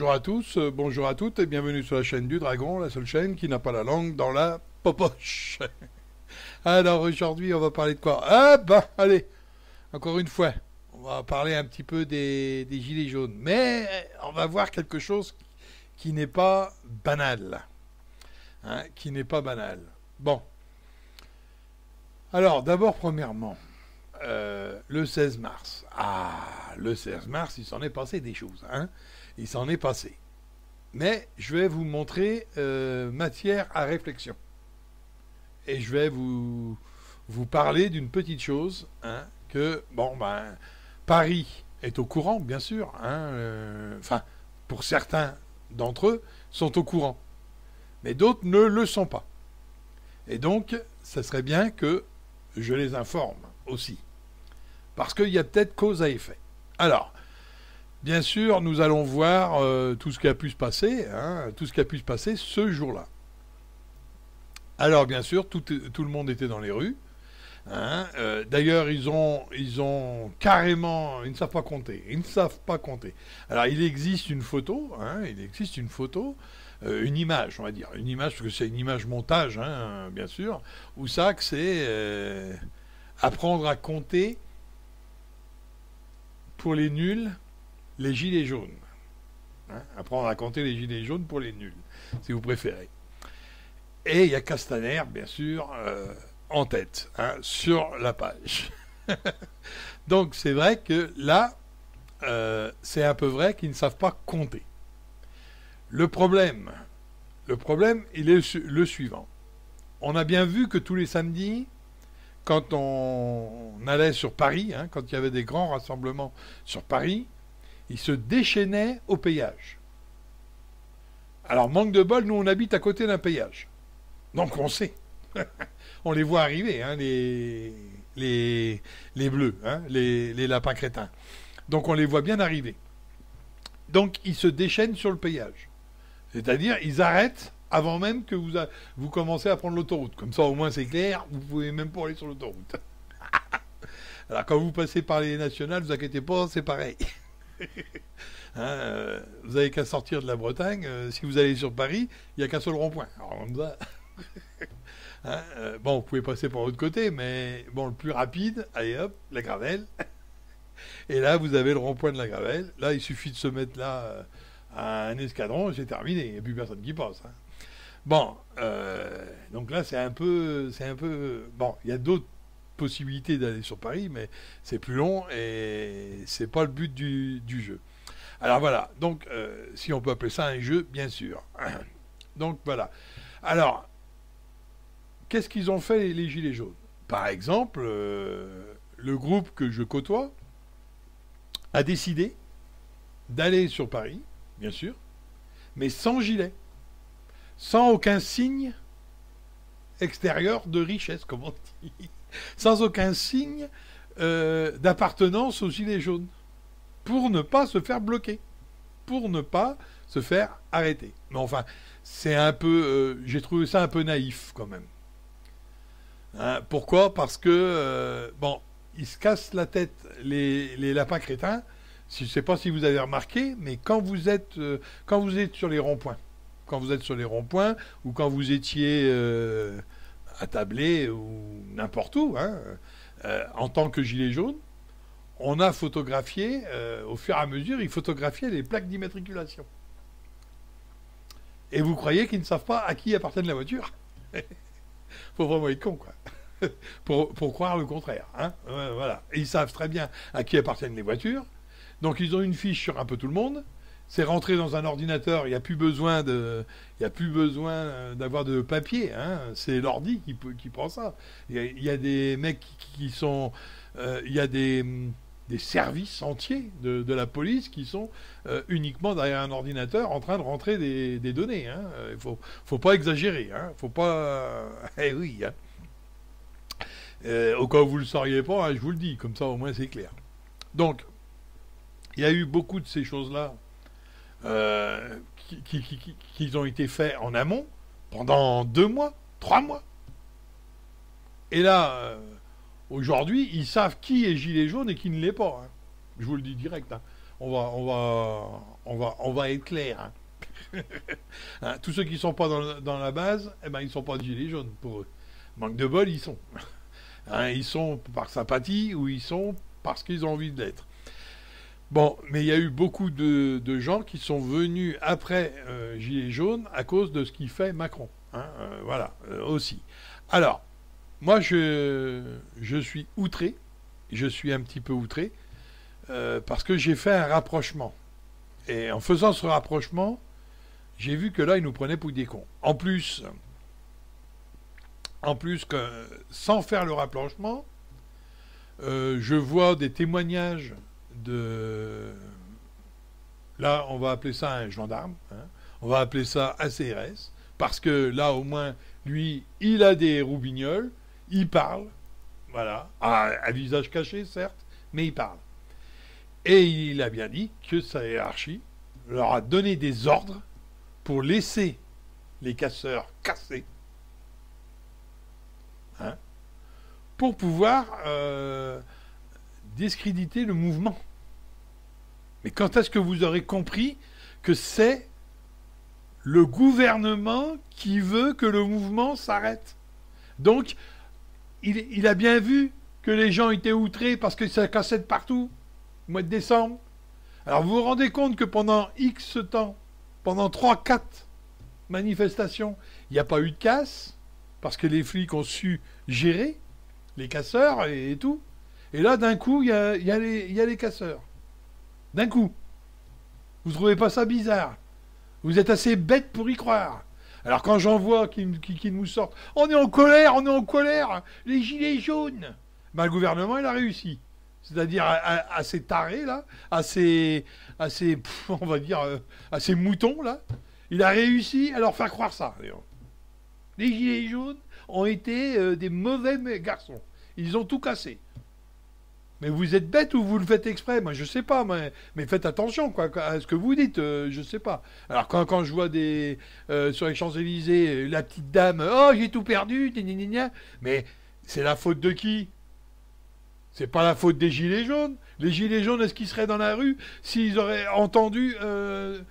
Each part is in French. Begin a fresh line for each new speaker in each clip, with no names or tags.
bonjour à tous, bonjour à toutes et bienvenue sur la chaîne du Dragon, la seule chaîne qui n'a pas la langue dans la popoche. Alors aujourd'hui on va parler de quoi? Ah bah allez, encore une fois, on va parler un petit peu des gilets jaunes. Mais on va voir quelque chose qui n'est pas banal. Hein, qui n'est pas banal. Bon. Alors d'abord premièrement, le 16 mars. Ah, le 16 mars, il s'en est passé des choses. Hein. Il s'en est passé. Mais je vais vous montrer matière à réflexion. Et je vais vous parler d'une petite chose, hein, que, bon, ben, Paris est au courant, bien sûr. Hein, enfin, pour certains d'entre eux, sont au courant. Mais d'autres ne le sont pas. Et donc, ça serait bien que je les informe aussi. Parce qu'il y a peut-être cause à effet. Alors, bien sûr, nous allons voir tout ce qui a pu se passer, hein, tout ce qui a pu se passer ce jour-là. Alors, bien sûr, tout le monde était dans les rues. Hein, d'ailleurs, ils ont carrément... Ils ne savent pas compter. Ils ne savent pas compter. Alors, il existe une photo, hein, une image, on va dire. Une image, parce que c'est une image montage, hein, bien sûr, où ça, que c'est apprendre à compter pour les nuls, les gilets jaunes. Hein, apprendre à compter les gilets jaunes pour les nuls, si vous préférez. Et il y a Castaner, bien sûr, en tête, hein, sur la page. Donc c'est vrai que là, c'est un peu vrai qu'ils ne savent pas compter. Le problème, il est le suivant. On a bien vu que tous les samedis, quand on allait sur Paris, hein, quand il y avait des grands rassemblements sur Paris, ils se déchaînaient au péage. Alors, manque de bol, nous on habite à côté d'un péage. Donc on sait. On les voit arriver, hein, les bleus, hein, les lapins crétins. Donc on les voit bien arriver. Donc ils se déchaînent sur le péage. C'est-à-dire, ils arrêtent avant même que vous commencez à prendre l'autoroute. Comme ça, au moins, c'est clair, vous pouvez même pas aller sur l'autoroute. Alors, quand vous passez par les nationales, vous inquiétez pas, c'est pareil. Hein, vous n'avez qu'à sortir de la Bretagne. Si vous allez sur Paris, il n'y a qu'un seul rond-point. Alors, comme ça... Hein, bon, vous pouvez passer par l'autre côté, mais bon, le plus rapide, allez hop, la Gravelle. Et là, vous avez le rond-point de la Gravelle. Là, il suffit de se mettre là à un escadron et c'est terminé. Il n'y a plus personne qui passe. Hein. Bon, donc là, c'est un peu... Bon, il y a d'autres possibilités d'aller sur Paris, mais c'est plus long et c'est pas le but du jeu. Alors voilà, donc, si on peut appeler ça un jeu, bien sûr. Donc voilà. Alors, qu'est-ce qu'ils ont fait les Gilets jaunes? Par exemple, le groupe que je côtoie a décidé d'aller sur Paris, bien sûr, mais sans gilet, sans aucun signe extérieur de richesse, comme on dit, sans aucun signe d'appartenance aux Gilets jaunes, pour ne pas se faire bloquer, pour ne pas se faire arrêter. Mais enfin, c'est un peu... j'ai trouvé ça un peu naïf, quand même. Hein, pourquoi? Parce que, bon, ils se cassent la tête, les lapins crétins. Je ne sais pas si vous avez remarqué, mais quand vous êtes sur les ronds-points, ou quand vous étiez attablé ou n'importe où, hein, en tant que gilet jaune, on a photographié, au fur et à mesure, ils photographiaient les plaques d'immatriculation. Et vous croyez qu'ils ne savent pas à qui appartient la voiture? Faut vraiment être con, quoi. pour croire le contraire. Hein, voilà. Et ils savent très bien à qui appartiennent les voitures. Donc ils ont une fiche sur un peu tout le monde. C'est rentré dans un ordinateur. Il n'y a plus besoin d'avoir de papier. Hein. C'est l'ordi qui prend ça. Il y a des mecs qui sont... il y a des services entiers de la police qui sont uniquement derrière un ordinateur en train de rentrer des données. Hein. Il faut pas exagérer. Hein. Faut pas... eh oui. Hein. Au cas où vous le sauriez pas, hein, je vous le dis. Comme ça, au moins, c'est clair. Donc, il y a eu beaucoup de ces choses-là qui ont été faits en amont pendant 2 mois, 3 mois. Et là... aujourd'hui, ils savent qui est gilet jaune et qui ne l'est pas. Hein. Je vous le dis direct. Hein. on va être clair. Hein. Hein, tous ceux qui sont pas dans la base, eh ben, ils sont pas de gilets jaunes pour eux. Manque de bol, ils sont. Hein, ils sont par sympathie ou ils sont parce qu'ils ont envie de l'être. Bon, mais il y a eu beaucoup de gens qui sont venus après Gilets jaunes à cause de ce qu'il fait Macron. Hein, voilà, aussi. Alors, moi, je suis outré. Je suis un petit peu outré parce que j'ai fait un rapprochement. Et en faisant ce rapprochement, j'ai vu que là, ils nous prenaient pour des cons. En plus que sans faire le rapprochement, je vois des témoignages de... Là, on va appeler ça un gendarme. Hein. On va appeler ça un CRS. Parce que là, au moins, lui, il a des roubignoles. Il parle. Voilà. À visage caché, certes, mais il parle. Et il a bien dit que sa hiérarchie leur a donné des ordres pour laisser les casseurs casser. Hein, pour pouvoir discréditer le mouvement. Mais quand est-ce que vous aurez compris que c'est le gouvernement qui veut que le mouvement s'arrête? Donc, il a bien vu que les gens étaient outrés parce que ça cassait de partout, au mois de décembre. Alors, vous vous rendez compte que pendant X temps, pendant 3-4 manifestations, il n'y a pas eu de casse, parce que les flics ont su gérer les casseurs et tout. Et là, d'un coup, il y a les casseurs. D'un coup. Vous trouvez pas ça bizarre? Vous êtes assez bête pour y croire. Alors quand j'en vois qui nous sortent, on est en colère, les gilets jaunes. Ben, le gouvernement, il a réussi. C'est-à-dire à ces tarés, là, à ces on va dire, à ces moutons, là, il a réussi à leur faire croire ça. Les gilets jaunes ont été des mauvais garçons. Ils ont tout cassé. Mais vous êtes bête ou vous le faites exprès? Moi, je sais pas, mais faites attention quoi, à ce que vous dites, je sais pas. Alors, quand je vois sur les Champs-Élysées, la petite dame, oh, j'ai tout perdu, mais c'est la faute de qui? C'est pas la faute des Gilets jaunes. Les Gilets jaunes, est-ce qu'ils seraient dans la rue s'ils auraient entendu ne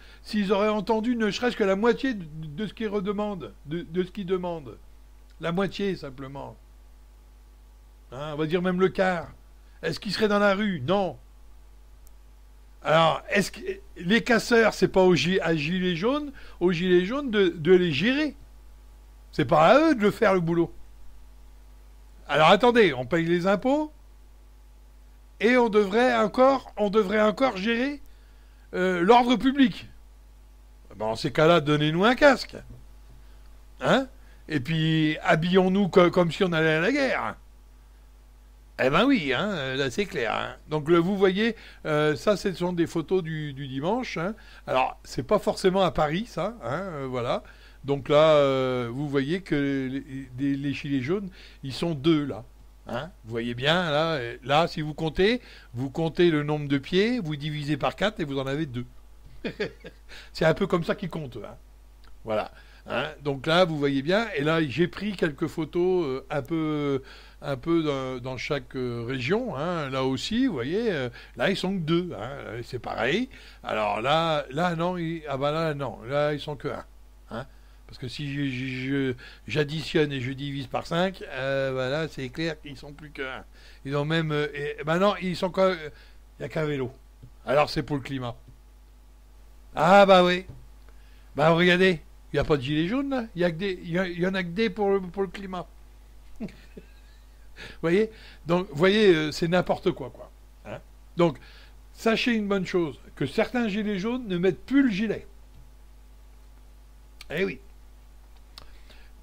serait-ce que la moitié de ce qu'ils redemandent, de ce qu'ils demandent? La moitié, simplement. Hein, on va dire même le quart. Est-ce qu'ils seraient dans la rue? Non. Alors, est-ce que les casseurs, c'est pas aux gilets jaunes de les gérer? C'est pas à eux de le faire le boulot. Alors attendez, on paye les impôts et on devrait encore gérer l'ordre public. Ben, en ces cas-là, donnez-nous un casque. Hein? Et puis habillons-nous comme si on allait à la guerre. Eh ben oui, hein, là c'est clair. Hein. Donc vous voyez, ça ce sont des photos du dimanche. Hein. Alors c'est pas forcément à Paris, ça. Hein, voilà. Donc là, vous voyez que les gilets jaunes, ils sont deux là. Hein. Vous voyez bien, là, si vous comptez le nombre de pieds, vous divisez par 4 et vous en avez 2. C'est un peu comme ça qu'ils comptent. Hein. Voilà. Hein. Donc là, vous voyez bien. Et là, j'ai pris quelques photos un peu dans chaque région. Hein. Là aussi, vous voyez, là, ils sont que 2. Hein. C'est pareil. Alors là non. Là, ils sont que 1. Hein. Parce que si j'additionne et je divise par 5, voilà, c'est clair qu'ils sont plus que 1. Ils ont même... non, ils sont il n'y a qu'un vélo. Alors c'est pour le climat. Ah bah oui. Bah regardez, il n'y a pas de gilet jaune là. Il y en a que des pour le climat. Vous voyez? Donc, vous voyez, c'est n'importe quoi. Hein. Donc, sachez une bonne chose, que certains gilets jaunes ne mettent plus le gilet. Eh oui.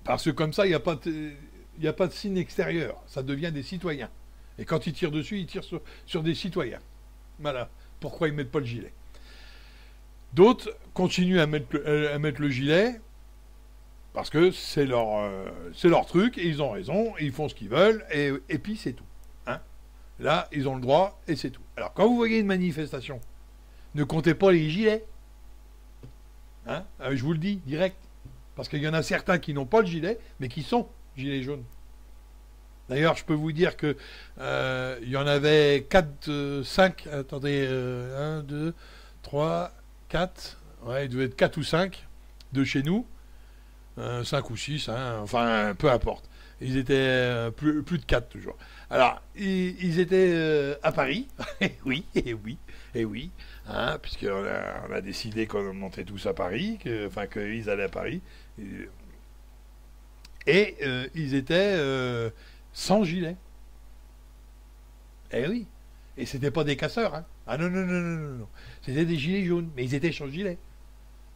Parce que comme ça, il n'y a pas de signe extérieur. Ça devient des citoyens. Et quand ils tirent dessus, ils tirent sur des citoyens. Voilà. Pourquoi ils ne mettent pas le gilet? D'autres continuent à mettre le gilet parce que c'est leur truc et ils ont raison, et ils font ce qu'ils veulent et puis c'est tout. Hein. Là, ils ont le droit et c'est tout. Alors, quand vous voyez une manifestation, ne comptez pas les gilets. Hein. Je vous le dis direct. Parce qu'il y en a certains qui n'ont pas le gilet, mais qui sont gilets jaunes. D'ailleurs, je peux vous dire que il y en avait 4, 5. Attendez, 1, 2, 3, 4. Ouais, il devait être 4 ou 5 de chez nous. 5 ou 6, hein, enfin, peu importe. Ils étaient plus de 4 toujours. Alors, ils étaient à Paris. Et oui, et oui, et oui. Hein, on a décidé qu'on montait tous à Paris, qu'ils allaient à Paris. Et ils étaient sans gilet. Eh oui. Et c'était pas des casseurs. Hein. Ah non, non, non, non, non, non. C'était des gilets jaunes. Mais ils étaient sans gilet.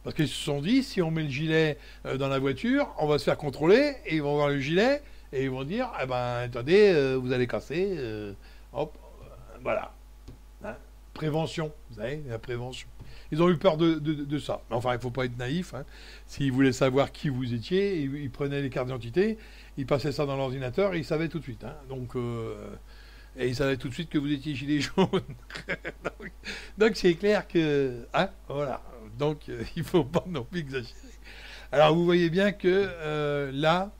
Parce qu'ils se sont dit, si on met le gilet dans la voiture, on va se faire contrôler, et ils vont voir le gilet, et ils vont dire, eh ben, attendez, vous allez casser, hop, voilà. Hein. Prévention, vous savez, la prévention. Ils ont eu peur de ça. Mais enfin, il ne faut pas être naïf. Hein. S'ils voulaient savoir qui vous étiez, ils prenaient les cartes d'identité, ils passaient ça dans l'ordinateur, et ils savaient tout de suite. Hein. Donc, et ils savaient tout de suite que vous étiez gilet jaune. donc c'est clair que... Hein, voilà. Donc, il ne faut pas non plus exagérer. Alors, vous voyez bien que là,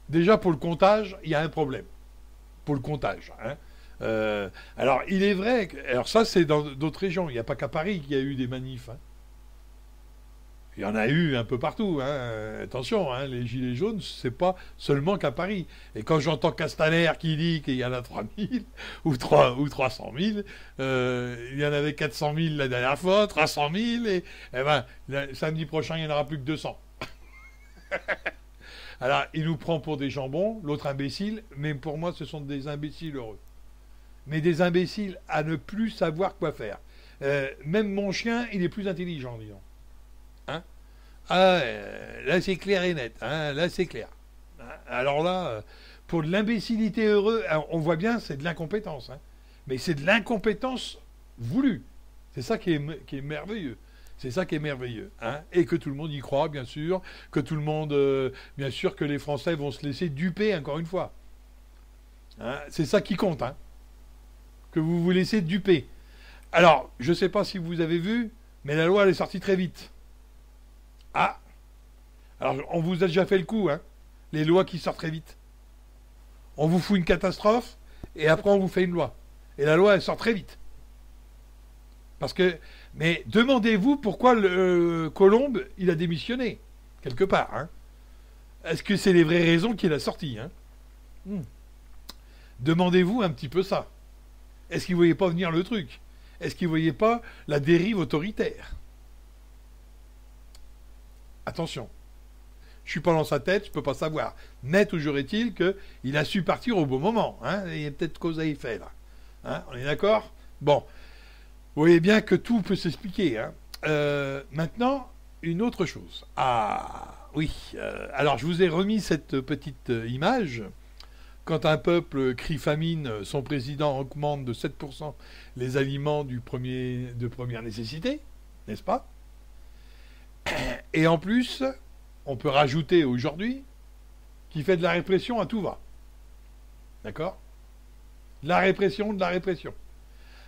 déjà pour le comptage, il y a un problème. Pour le comptage. Hein. Alors, il est vrai que... Alors ça, c'est dans d'autres régions. Il n'y a pas qu'à Paris qu'il y a eu des manifs. Hein. Il y en a eu un peu partout. Hein. Attention, hein, les gilets jaunes, c'est pas seulement qu'à Paris. Et quand j'entends Castaner qui dit qu'il y en a 3000 ou 300 000, il y en avait 400 000 la dernière fois, 300 000, et ben, samedi prochain, il n'y en aura plus que 200. Alors, il nous prend pour des jambons, l'autre imbécile, mais pour moi, ce sont des imbéciles heureux. Mais des imbéciles à ne plus savoir quoi faire. Même mon chien, il est plus intelligent, disons. Hein. Ah, là, c'est clair et net. Hein, là, c'est clair. Hein. Alors là, pour de l'imbécilité heureuse, on voit bien, c'est de l'incompétence. Hein. Mais c'est de l'incompétence voulue. C'est ça qui est merveilleux. C'est ça qui est merveilleux. Hein. Et que tout le monde y croit, bien sûr. Que tout le monde... bien sûr que les Français vont se laisser duper, encore une fois. Hein. C'est ça qui compte. Hein. Que vous vous laissez duper. Alors, je ne sais pas si vous avez vu, mais la loi, elle est sortie très vite. Ah. Alors, on vous a déjà fait le coup, hein. Les lois qui sortent très vite. On vous fout une catastrophe, et après on vous fait une loi. Et la loi, elle sort très vite. Parce que... Mais demandez-vous pourquoi Colombe, il a démissionné. Quelque part, hein. Est-ce que c'est les vraies raisons qu'il a sorties, hein. Demandez-vous un petit peu ça. Est-ce qu'il ne voyait pas venir le truc? Est-ce qu'il ne voyait pas la dérive autoritaire? Attention. Je ne suis pas dans sa tête, je ne peux pas savoir. Mais toujours est-il qu'il a su partir au bon moment. Hein. Il y a peut-être cause à effet, là. Hein. On est d'accord? Bon. Vous voyez bien que tout peut s'expliquer. Hein. Maintenant, une autre chose. Ah, oui. Alors, je vous ai remis cette petite image. Quand un peuple crie famine, son président augmente de 7% les aliments de première nécessité, n'est-ce pas? Et en plus, on peut rajouter aujourd'hui qu'il fait de la répression à tout va. D'accord? De la répression, de la répression.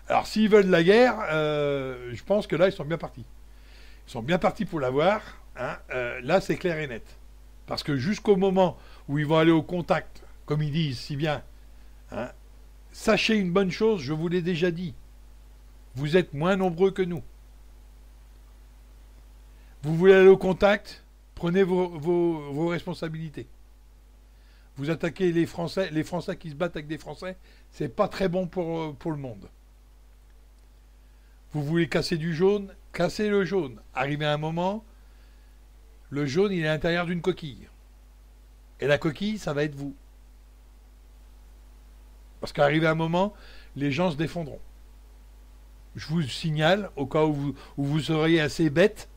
Alors, s'ils veulent la guerre, je pense que là, ils sont bien partis. Ils sont bien partis pour l'avoir. Hein. Là, c'est clair et net. Parce que jusqu'au moment où ils vont aller au contact, comme ils disent si bien, hein, sachez une bonne chose, je vous l'ai déjà dit. Vous êtes moins nombreux que nous. Vous voulez aller au contact, prenez vos responsabilités. Vous attaquez les Français qui se battent avec des Français, c'est pas très bon pour le monde. Vous voulez casser du jaune, cassez le jaune. Arrivé à un moment, le jaune, il est à l'intérieur d'une coquille. Et la coquille, ça va être vous. Parce qu'arrivé à un moment, les gens se défendront. Je vous signale, au cas où vous seriez assez bête,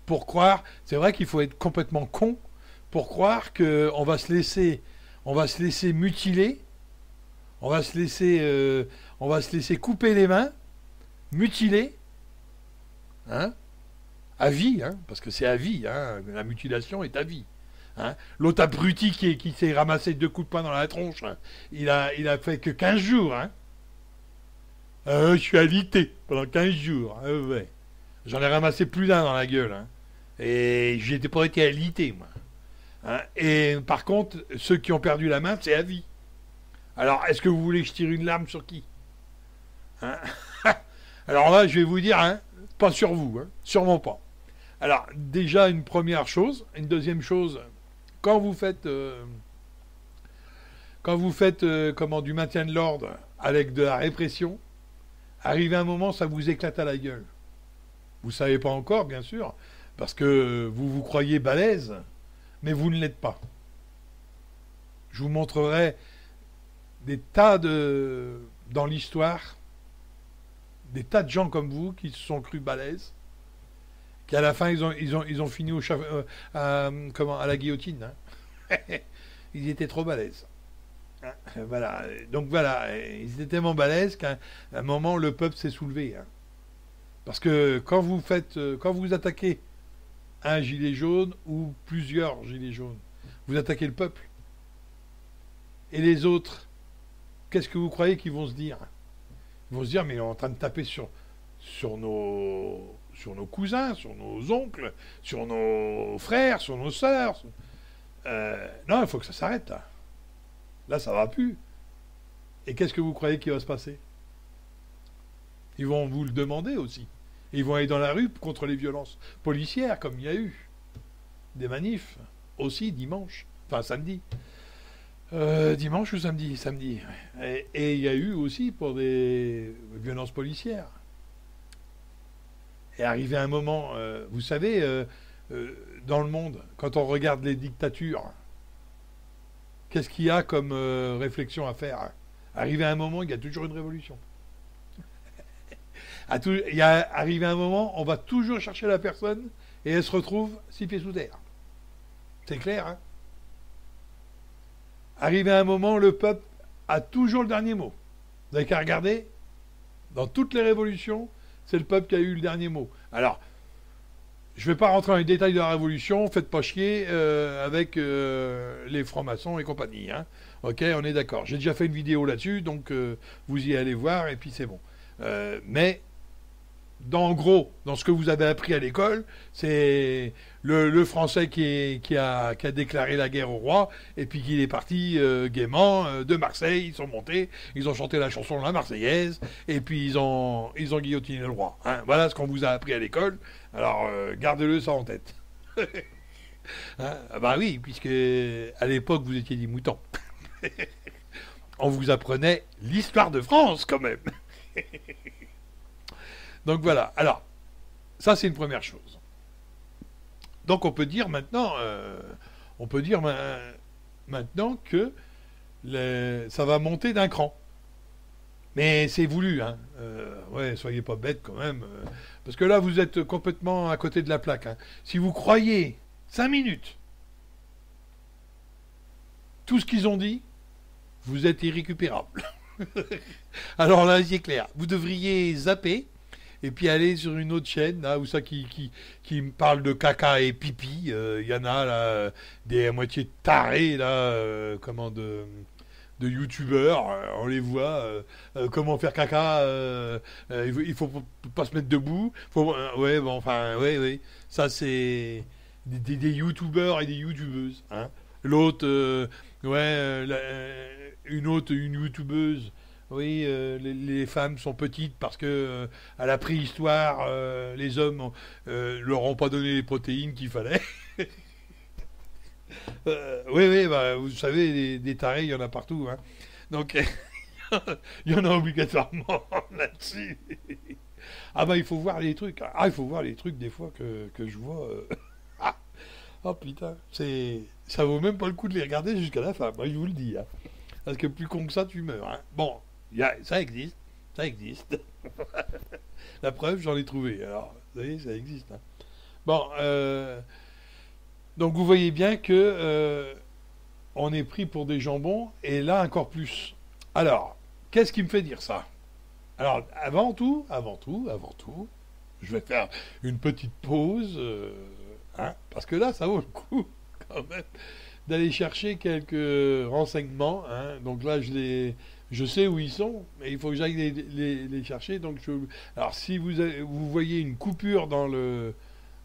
pour croire, c'est vrai qu'il faut être complètement con, pour croire qu'on va se laisser mutiler, on va se laisser couper les mains, mutiler, hein, à vie, hein, parce que c'est à vie, hein, la mutilation est à vie. Hein. L'autre abruti qui s'est ramassé 2 coups de poing dans la tronche, hein, il a fait que 15 jours. Hein. Je suis alité pendant 15 jours. Ouais. J'en ai ramassé plus d'un dans la gueule. Hein. Et j'étais pas été alité, moi. Hein. Et par contre, ceux qui ont perdu la main, c'est à vie. Alors, est-ce que vous voulez que je tire une larme sur qui? Hein. Alors là, je vais vous dire, hein, pas sur vous, hein, sûrement pas. Alors, déjà, une première chose. Une deuxième chose, quand vous faites, comment, du maintien de l'ordre avec de la répression, arrivé un moment, ça vous éclate à la gueule. Vous ne savez pas encore, bien sûr, parce que vous vous croyez balèze, mais vous ne l'êtes pas. Je vous montrerai des tas dans l'histoire, des tas de gens comme vous qui se sont crus balèzes, qui à la fin ils ont fini à la guillotine. Hein. Ils étaient trop balèzes. Hein. Voilà. Donc voilà, ils étaient tellement balèzes qu'à un moment le peuple s'est soulevé. Hein. Parce que quand vous attaquez un gilet jaune ou plusieurs gilets jaunes, vous attaquez le peuple. Et les autres, qu'est-ce que vous croyez qu'ils vont se dire? Ils vont se dire, mais on est en train de taper sur nos cousins, sur nos oncles, sur nos frères, sur nos sœurs. Non, il faut que ça s'arrête là. Là, ça va plus. Et qu'est-ce que vous croyez qui va se passer? Ils vont vous le demander aussi. Et ils vont aller dans la rue contre les violences policières, comme il y a eu des manifs aussi dimanche, enfin samedi. Dimanche ou samedi? Samedi. Et il y a eu aussi pour des violences policières. Et arrivé un moment, vous savez, dans le monde, quand on regarde les dictatures, qu'est-ce qu'il y a comme réflexion à faire? Arrivé à un moment, il y a toujours une révolution. Il y a arrivé un moment, on va toujours chercher la personne et elle se retrouve 6 pieds sous terre. C'est clair, hein? Arrivé à un moment, le peuple a toujours le dernier mot. Vous n'avez qu'à regarder, dans toutes les révolutions, c'est le peuple qui a eu le dernier mot. Alors, je ne vais pas rentrer dans les détails de la révolution, faites pas chier avec les francs-maçons et compagnie. Hein. Ok, on est d'accord. J'ai déjà fait une vidéo là-dessus, donc vous y allez voir et puis c'est bon. Mais en gros, dans ce que vous avez appris à l'école, c'est le Français qui a déclaré la guerre au roi, et puis qu'il est parti gaiement de Marseille, ils sont montés, ils ont chanté la chanson de la Marseillaise, et puis ils ont guillotiné le roi. Hein. Voilà ce qu'on vous a appris à l'école, alors gardez-le ça en tête. Hein? Bah oui, puisque à l'époque vous étiez des moutons. On vous apprenait l'histoire de France quand même. Donc voilà, alors, ça c'est une première chose. Donc on peut dire maintenant, que ça va monter d'un cran. Mais c'est voulu, hein. Ouais, soyez pas bêtes quand même. Parce que là, vous êtes complètement à côté de la plaque. Hein. Si vous croyez 5 minutes tout ce qu'ils ont dit, vous êtes irrécupérable. Alors là, c'est clair. Vous devriez zapper et puis aller sur une autre chaîne, là, où ça qui me parle de caca et pipi. Il y en a, là, des à moitié tarés, là, de youtubeurs, on les voit, comment faire caca, il faut pas se mettre debout. Ouais, bon, enfin, ouais. Ça, c'est des youtubeurs et des youtubeuses. Hein. L'autre, une youtubeuse. Oui, les femmes sont petites parce que à la préhistoire, les hommes leur ont pas donné les protéines qu'il fallait. Oui, bah, vous savez, des tarés, il y en a partout. Hein. Donc, il y en a obligatoirement là-dessus. Ah bah, il faut voir les trucs. Ah, il faut voir les trucs des fois que je vois. Oh putain, ça vaut même pas le coup de les regarder jusqu'à la fin. Moi, je vous le dis. Hein. Parce que plus con que ça, tu meurs. Hein. Bon. Ça existe. La preuve, j'en ai trouvé. Alors, vous voyez, ça existe. Hein. Bon, donc vous voyez bien que on est pris pour des jambons, et là encore plus. Alors, qu'est-ce qui me fait dire ça? Alors, avant tout, je vais faire une petite pause, hein, parce que là, ça vaut le coup, quand même, d'aller chercher quelques renseignements. Hein. Donc là, je sais où ils sont, mais il faut que j'aille les chercher. Donc alors, si vous voyez une coupure dans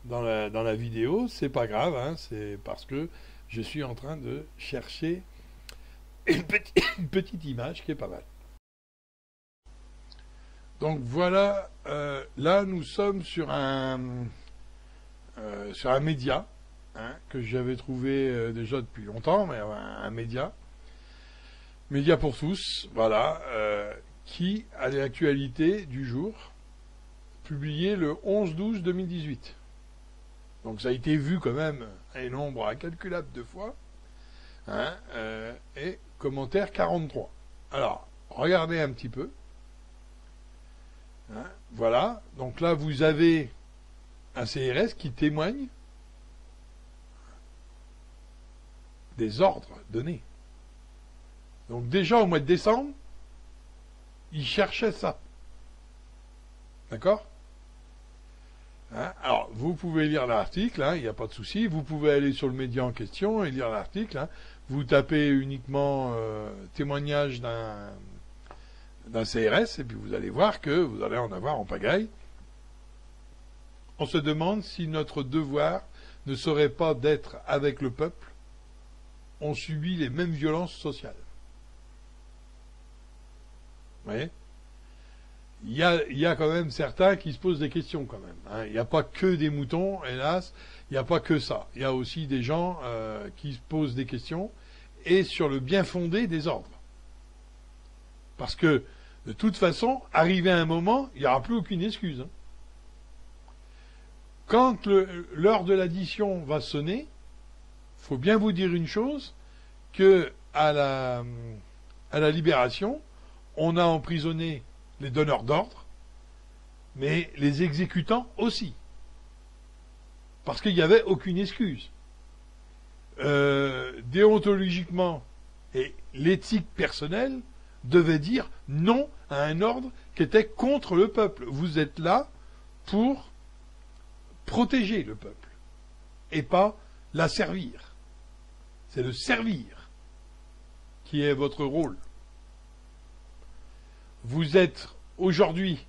dans la vidéo, c'est pas grave, hein, c'est parce que je suis en train de chercher une petite image qui est pas mal. Donc voilà, là nous sommes sur un média, hein, que j'avais trouvé déjà depuis longtemps, mais un média pour tous, voilà, qui a l'actualité du jour, publié le 11-12-2018. Donc ça a été vu quand même un nombre incalculable de fois, hein, et commentaire 43. Alors, regardez un petit peu. Hein, voilà, donc là vous avez un CRS qui témoigne des ordres donnés. Donc déjà au mois de décembre, il cherchait ça. D'accord ? Hein, alors, vous pouvez lire l'article, hein, il n'y a pas de souci. Vous pouvez aller sur le média en question et lire l'article. Hein. Vous tapez uniquement témoignage d'un CRS, et puis vous allez voir que vous allez en avoir en pagaille. On se demande si notre devoir ne serait pas d'être avec le peuple. On subit les mêmes violences sociales. Vous voyez ? Il y a quand même certains qui se posent des questions quand même. Hein. Il n'y a pas que des moutons, hélas. Il n'y a pas que ça. Il y a aussi des gens qui se posent des questions et sur le bien fondé des ordres. Parce que, de toute façon, arrivé à un moment, il n'y aura plus aucune excuse. Hein. Quand l'heure de l'addition va sonner, il faut bien vous dire une chose, que à la Libération, on a emprisonné les donneurs d'ordre, mais les exécutants aussi. Parce qu'il n'y avait aucune excuse. Déontologiquement, et l'éthique personnelle devait dire non à un ordre qui était contre le peuple. Vous êtes là pour protéger le peuple, et pas l'asservir. C'est le servir qui est votre rôle. Vous êtes aujourd'hui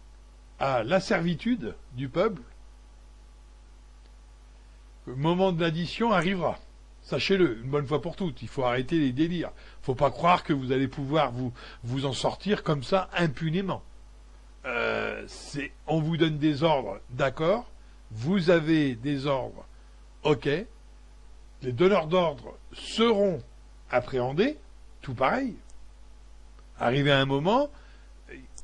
à la servitude du peuple. Le moment de l'addition arrivera. Sachez-le, une bonne fois pour toutes. Il faut arrêter les délires. Il ne faut pas croire que vous allez pouvoir vous en sortir comme ça impunément. On vous donne des ordres, d'accord. Vous avez des ordres, ok. Les donneurs d'ordre seront appréhendés, tout pareil. Arrivé à un moment,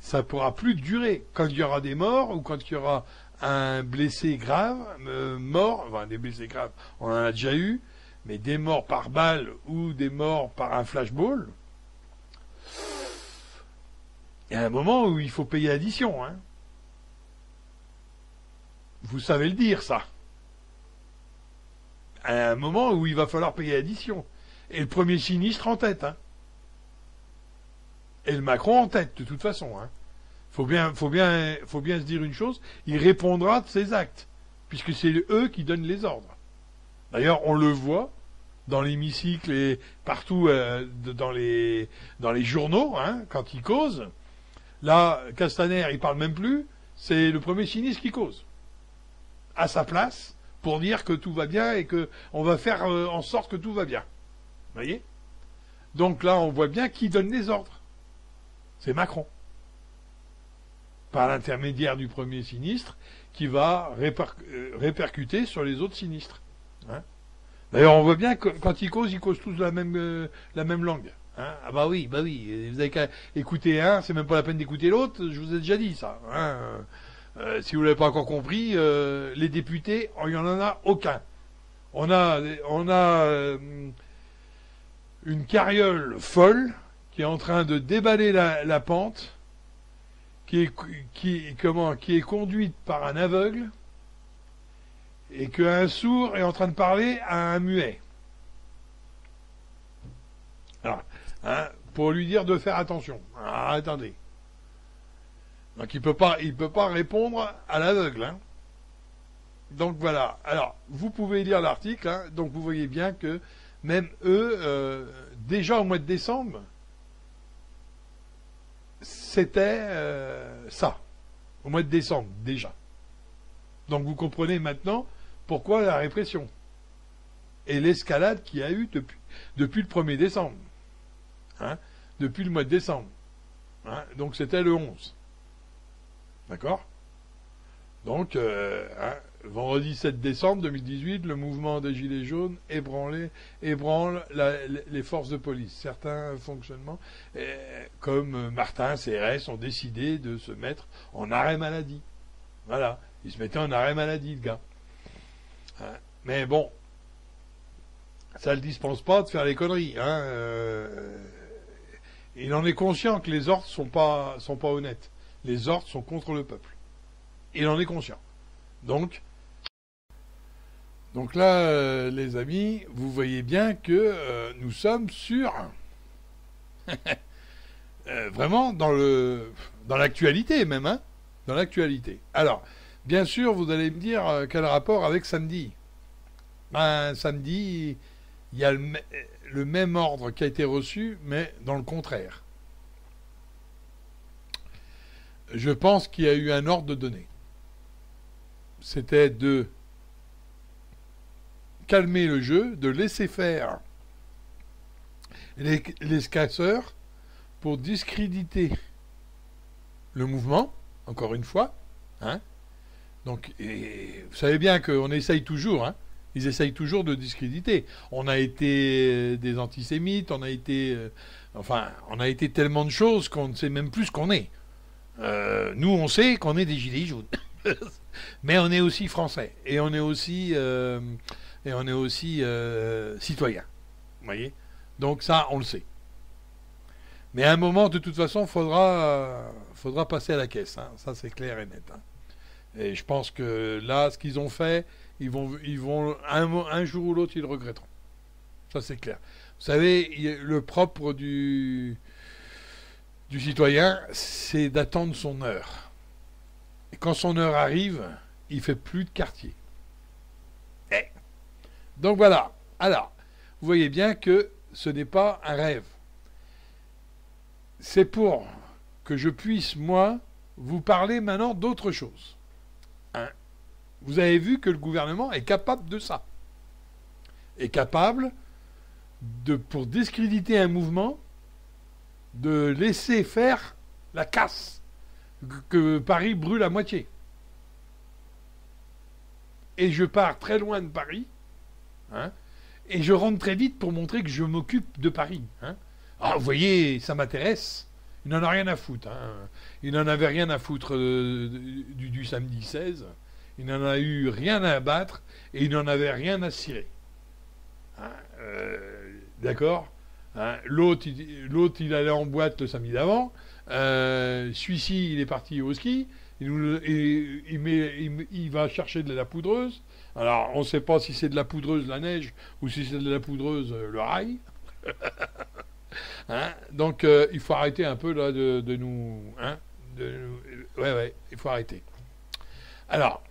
ça ne pourra plus durer. Quand il y aura des morts ou quand il y aura un blessé grave, mort, enfin des blessés graves, on en a déjà eu, mais des morts par balle ou des morts par un flashball, il y a un moment où il faut payer l'addition. Hein. Vous savez le dire, ça. À un moment où il va falloir payer l'addition. Et le premier sinistre en tête. Hein. Et le Macron en tête, de toute façon. Hein. Faut bien se dire une chose, il répondra de ses actes, puisque c'est eux qui donnent les ordres. D'ailleurs, on le voit dans l'hémicycle et partout dans les journaux, hein, quand ils causent. Là, Castaner, il parle même plus, c'est le premier sinistre qui cause. À sa place, pour dire que tout va bien et que on va faire en sorte que tout va bien. Vous voyez ? Donc là, on voit bien qui donne les ordres. C'est Macron. Par l'intermédiaire du premier sinistre, qui va répercuter sur les autres sinistres. Hein. D'ailleurs, on voit bien que quand ils causent tous la même langue. Hein. Ah bah oui, vous avez qu'à écouter un, c'est même pas la peine d'écouter l'autre, je vous ai déjà dit ça. Hein. Si vous l'avez pas encore compris, les députés, il n'y en a aucun. On a une carriole folle qui est en train de déballer la pente, qui est conduite par un aveugle, et qu'un sourd est en train de parler à un muet. Alors, hein, pour lui dire de faire attention. Alors, attendez. Donc il peut pas répondre à l'aveugle. Hein. Donc voilà. Alors, vous pouvez lire l'article, hein, donc vous voyez bien que même eux, déjà au mois de décembre, c'était ça. Au mois de décembre, déjà. Donc vous comprenez maintenant Pourquoi la répression et l'escalade qu'il y a eu depuis le 1er décembre, hein, depuis le mois de décembre. Hein, donc c'était le 11. D'accord? Donc, vendredi 7 décembre 2018, le mouvement des Gilets jaunes ébranle les forces de police. Certains fonctionnements, comme Martin, CRS, ont décidé de se mettre en arrêt maladie. Voilà, il se mettait en arrêt maladie, le gars. Hein, mais bon, ça ne le dispense pas de faire les conneries. Hein, il en est conscient que les ordres sont pas honnêtes. Les ordres sont contre le peuple. Il en est conscient. Donc là, les amis, vous voyez bien que nous sommes sur vraiment dans l'actualité même, hein, dans l'actualité. Alors, bien sûr, vous allez me dire quel rapport avec samedi. Ben, samedi, il y a le même ordre qui a été reçu, mais dans le contraire. Je pense qu'il y a eu un ordre de donner. C'était de calmer le jeu, de laisser faire les casseurs pour discréditer le mouvement, encore une fois. Hein. Donc, vous savez bien qu'on essaye toujours, hein. Ils essayent toujours de discréditer. On a été des antisémites, on a été tellement de choses qu'on ne sait même plus ce qu'on est. Nous, on sait qu'on est des gilets jaunes. Mais on est aussi français. Et on est aussi citoyens. Vous voyez? Donc ça, on le sait. Mais à un moment, de toute façon, faudra passer à la caisse. Hein. Ça, c'est clair et net. Hein. Et je pense que là, ce qu'ils ont fait, ils vont un jour ou l'autre, ils le regretteront. Ça, c'est clair. Vous savez, le propre du citoyen, c'est d'attendre son heure. Et quand son heure arrive, il fait plus de quartier. Donc voilà. Alors, vous voyez bien que ce n'est pas un rêve. C'est pour que je puisse, moi, vous parler maintenant d'autre chose. Hein? Vous avez vu que le gouvernement est capable de ça. Est capable pour discréditer un mouvement, de laisser faire la casse, que Paris brûle à moitié. Et je pars très loin de Paris, hein, et je rentre très vite pour montrer que je m'occupe de Paris. Hein. Ah, vous voyez, ça m'intéresse. Il n'en a rien à foutre. Hein. Il n'en avait rien à foutre du samedi 16. Il n'en a eu rien à abattre et il n'en avait rien à cirer. Hein, d'accord, hein. L'autre, il allait en boîte le samedi d'avant. Celui-ci, il est parti au ski. Il va chercher de la poudreuse. Alors, on ne sait pas si c'est de la poudreuse la neige ou si c'est de la poudreuse le rail. Hein, donc, il faut arrêter un peu là de nous... Hein, ouais, il faut arrêter. Alors,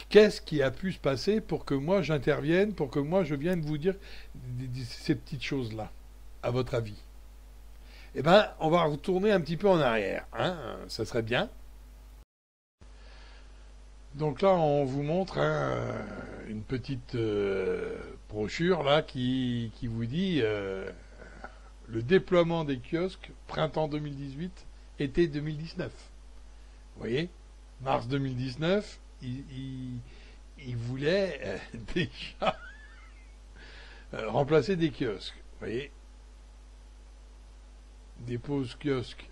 qu'est-ce qui a pu se passer pour que moi j'intervienne, pour que moi je vienne vous dire ces petites choses-là, à votre avis? Eh bien, on va retourner un petit peu en arrière. Hein, ça serait bien. Donc là, on vous montre une petite brochure là qui vous dit le déploiement des kiosques printemps 2018, été 2019. Vous voyez, mars 2019, il voulait déjà remplacer des kiosques. Vous voyez, dépose kiosque,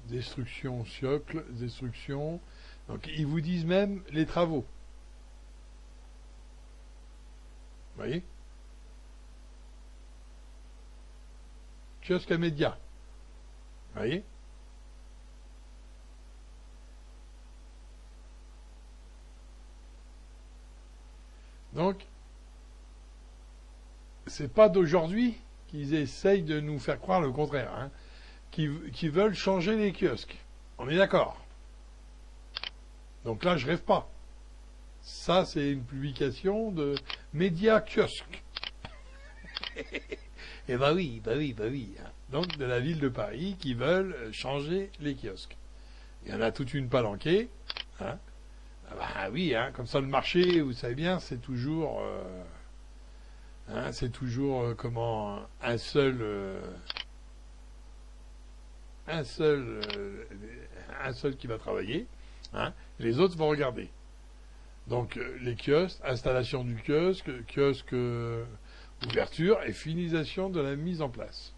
destruction socle, destruction. Donc ils vous disent même les travaux. Vous voyez, kiosque à médias. Vous voyez, donc c'est pas d'aujourd'hui qu'ils essayent de nous faire croire le contraire, hein, qui veulent changer les kiosques. On est d'accord? Donc là, je rêve pas. Ça, c'est une publication de Média Kiosque. Et bah oui. Donc de la ville de Paris qui veulent changer les kiosques. Il y en a toute une palanquée. Hein. Ah bah oui, hein, comme ça le marché, vous savez bien, c'est toujours comment un seul, euh, un seul qui va travailler, hein, les autres vont regarder. Donc les kiosques, installation du kiosque ouverture et finalisation de la mise en place.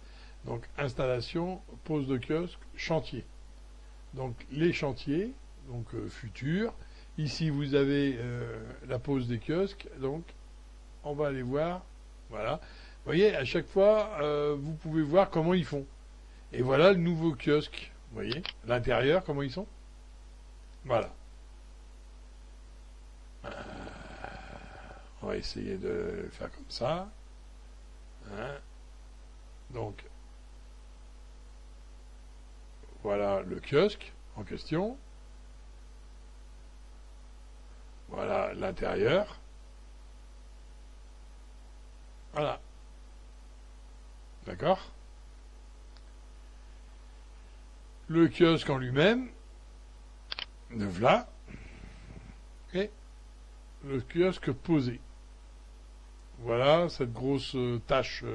Donc installation, pose de kiosque, chantier. Donc les chantiers, donc futurs. Ici vous avez la pose des kiosques. Donc on va aller voir. Voilà. Vous voyez, à chaque fois, vous pouvez voir comment ils font. Et voilà le nouveau kiosque. Vous voyez, l'intérieur, comment ils sont. Voilà. On va essayer de le faire comme ça. Hein. Donc, voilà le kiosque en question. Voilà l'intérieur. Voilà. D'accord. Le kiosque en lui-même. Le voilà. Et le kiosque posé. Voilà, cette grosse tache,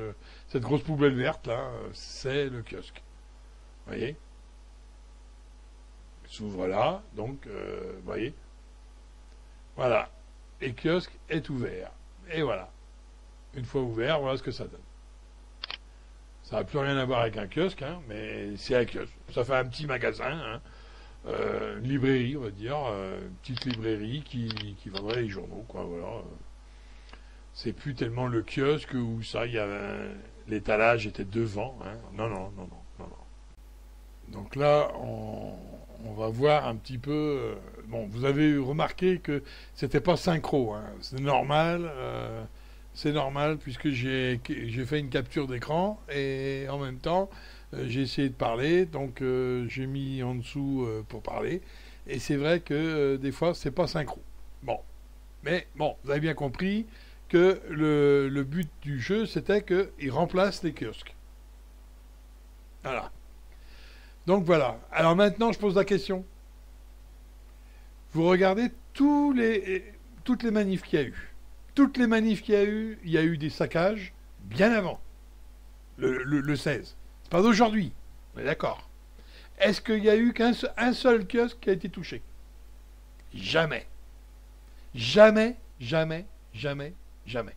cette grosse poubelle verte là, c'est le kiosque. Vous voyez? Il s'ouvre là, donc, vous voyez? Voilà. Et le kiosque est ouvert. Et voilà. Une fois ouvert, voilà ce que ça donne. Ça n'a plus rien à voir avec un kiosque, hein, mais c'est un kiosque. Ça fait un petit magasin, hein, une librairie, on va dire, une petite librairie qui vendrait les journaux, quoi, voilà. C'est plus tellement le kiosque où ça, il y avait l'étalage était devant, hein. Non, non, non, non, non, non. Donc là, on va voir un petit peu. Bon, vous avez remarqué que c'était pas synchro, hein. C'est normal puisque j'ai fait une capture d'écran et en même temps j'ai essayé de parler, donc j'ai mis en dessous pour parler. Et c'est vrai que des fois c'est pas synchro. Bon, mais bon, vous avez bien compris que le but du jeu c'était qu'il remplace les kiosques. Voilà. Donc voilà. Alors maintenant je pose la question. Vous regardez toutes les manifs qu'il y a eu. Toutes les manifs qu'il y a eu des saccages bien avant, le 16. C'est pas d'aujourd'hui, on est d'accord. Est-ce qu'il y a eu un seul kiosque qui a été touché? Jamais. Jamais, jamais, jamais, jamais.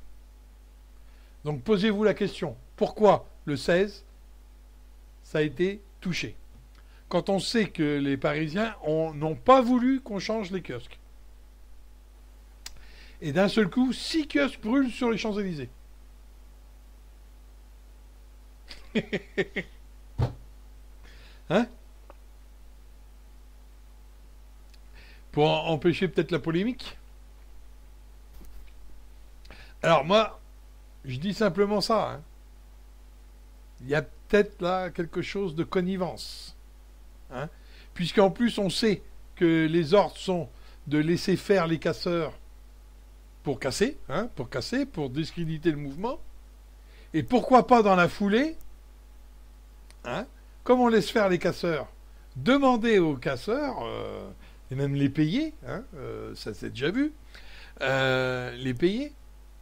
Donc posez-vous la question, pourquoi le 16, ça a été touché? Quand on sait que les Parisiens n'ont pas voulu qu'on change les kiosques. Et d'un seul coup, 6 kiosques brûlent sur les Champs-Élysées. Hein? Pour empêcher peut-être la polémique. Alors moi, je dis simplement ça. Hein. Il y a peut-être là quelque chose de connivence. Hein? Puisqu'en plus, on sait que les ordres sont de laisser faire les casseurs pour casser, hein, pour discréditer le mouvement. Et pourquoi pas dans la foulée, hein, comme on laisse faire les casseurs, demander aux casseurs, et même les payer, hein, ça s'est déjà vu, les payer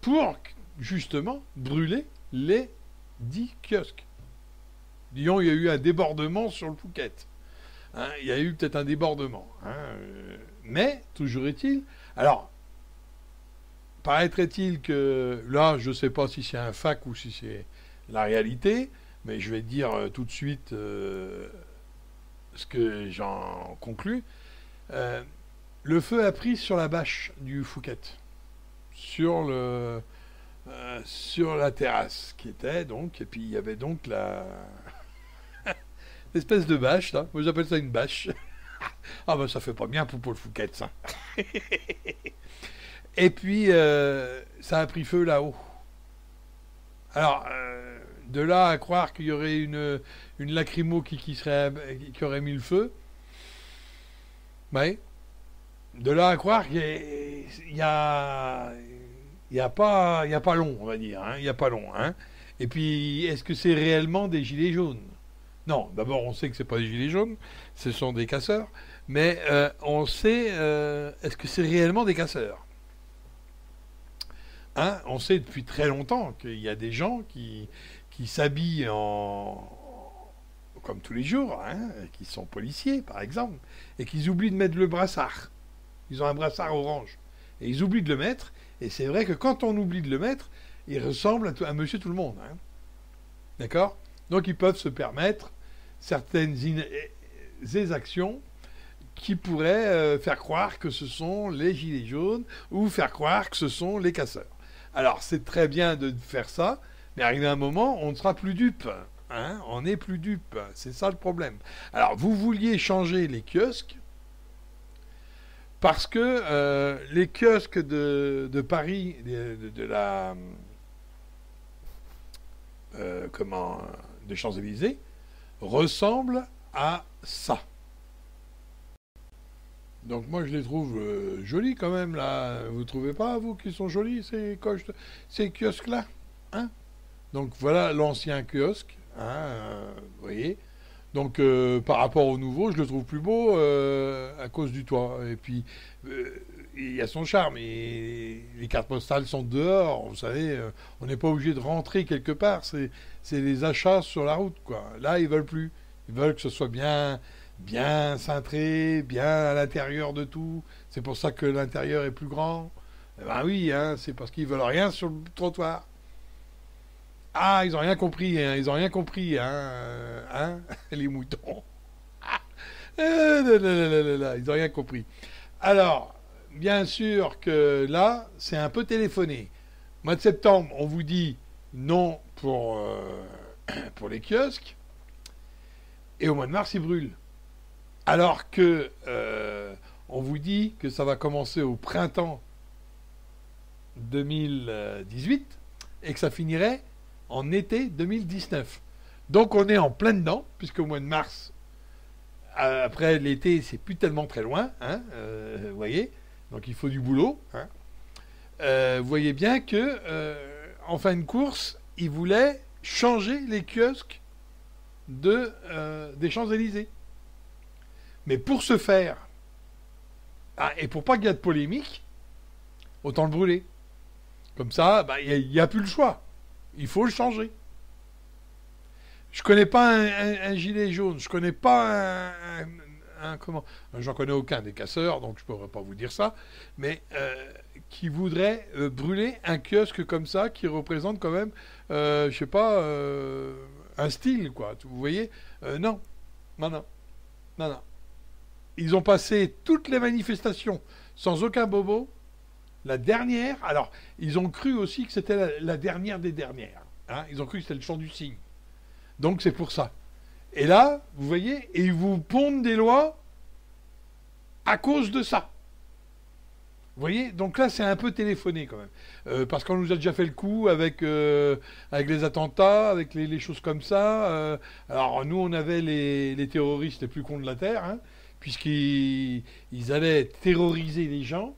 pour justement brûler les 10 kiosques. Disons, il y a eu un débordement sur le Phuket. Hein, il y a eu peut-être un débordement. Hein, mais, toujours est-il... Alors, paraîtrait-il que, là, je ne sais pas si c'est un fac ou si c'est la réalité, mais je vais dire tout de suite ce que j'en conclus. Le feu a pris sur la bâche du Phuket, sur la terrasse qui était donc, et puis il y avait donc l'espèce de bâche, là. Moi j'appelle ça une bâche. Ah ben ça fait pas bien pour le Phuket, ça. Et puis, ça a pris feu là-haut. Alors, de là à croire qu'il y aurait une lacrymo qui aurait mis le feu, ouais. De là à croire qu'il y a pas long, on va dire. Hein, il n'y a pas long. Hein. Et puis, est-ce que c'est réellement des gilets jaunes? Non, d'abord, on sait que ce n'est pas des gilets jaunes, ce sont des casseurs. mais on sait, est-ce que c'est réellement des casseurs? Hein, on sait depuis très longtemps qu'il y a des gens qui s'habillent comme tous les jours, hein, qui sont policiers par exemple, et qu'ils oublient de mettre le brassard. Ils ont un brassard orange. Et ils oublient de le mettre, et c'est vrai que quand on oublie de le mettre, ils ressemblent à monsieur tout le monde. Hein. D'accord? Donc ils peuvent se permettre certaines exactions qui pourraient faire croire que ce sont les gilets jaunes ou faire croire que ce sont les casseurs. Alors c'est très bien de faire ça, mais arrivé à un moment, on ne sera plus dupe. Hein, on n'est plus dupe. C'est ça le problème. Alors vous vouliez changer les kiosques parce que les kiosques de Paris, de la de Champs-Élysées, ressemblent à ça. Donc moi je les trouve jolis quand même là. Vous trouvez pas, vous, qui sont jolis ces kiosques-là, hein? Donc voilà l'ancien kiosque, hein, vous voyez. Donc par rapport au nouveau, je le trouve plus beau à cause du toit. Et puis il y a son charme. Et les cartes postales sont dehors, vous savez. On n'est pas obligé de rentrer quelque part. C'est les achats sur la route, quoi. Là, ils veulent plus. Ils veulent que ce soit bien cintré, bien à l'intérieur de tout. C'est pour ça que l'intérieur est plus grand. Eh ben oui, hein, c'est parce qu'ils veulent rien sur le trottoir. Ah, ils ont rien compris, hein, ils ont rien compris, hein, les moutons. Ils ont rien compris. Alors, bien sûr que là, c'est un peu téléphoné. Mois de septembre, on vous dit non pour les kiosques, et au mois de mars, ils brûlent. Alors que on vous dit que ça va commencer au printemps 2018 et que ça finirait en été 2019. Donc on est en plein dedans, puisqu'au mois de mars, après l'été, c'est plus tellement très loin, hein, vous voyez, donc il faut du boulot. Hein. Vous voyez bien que, en fin de course, ils voulaient changer les kiosques des Champs-Élysées. Mais pour ce faire, et pour pas qu'il y ait de polémique, autant le brûler. Comme ça, il n'y a plus le choix. Il faut le changer. Je connais pas un gilet jaune, je connais pas comment, j'en connais aucun des casseurs, donc je pourrais pas vous dire ça, mais qui voudrait brûler un kiosque comme ça, qui représente quand même, je sais pas, un style, quoi. Vous voyez, non, non, non, non, non. Ils ont passé toutes les manifestations sans aucun bobo. La dernière, alors, ils ont cru aussi que c'était la dernière des dernières. Hein, ils ont cru que c'était le chant du cygne. Donc c'est pour ça. Et là, vous voyez, et ils vous pondent des lois à cause de ça. Vous voyez, donc là c'est un peu téléphoné quand même. Parce qu'on nous a déjà fait le coup avec les attentats, avec les choses comme ça. Alors nous on avait les terroristes les plus cons de la Terre, hein, puisqu'ils allaient terroriser les gens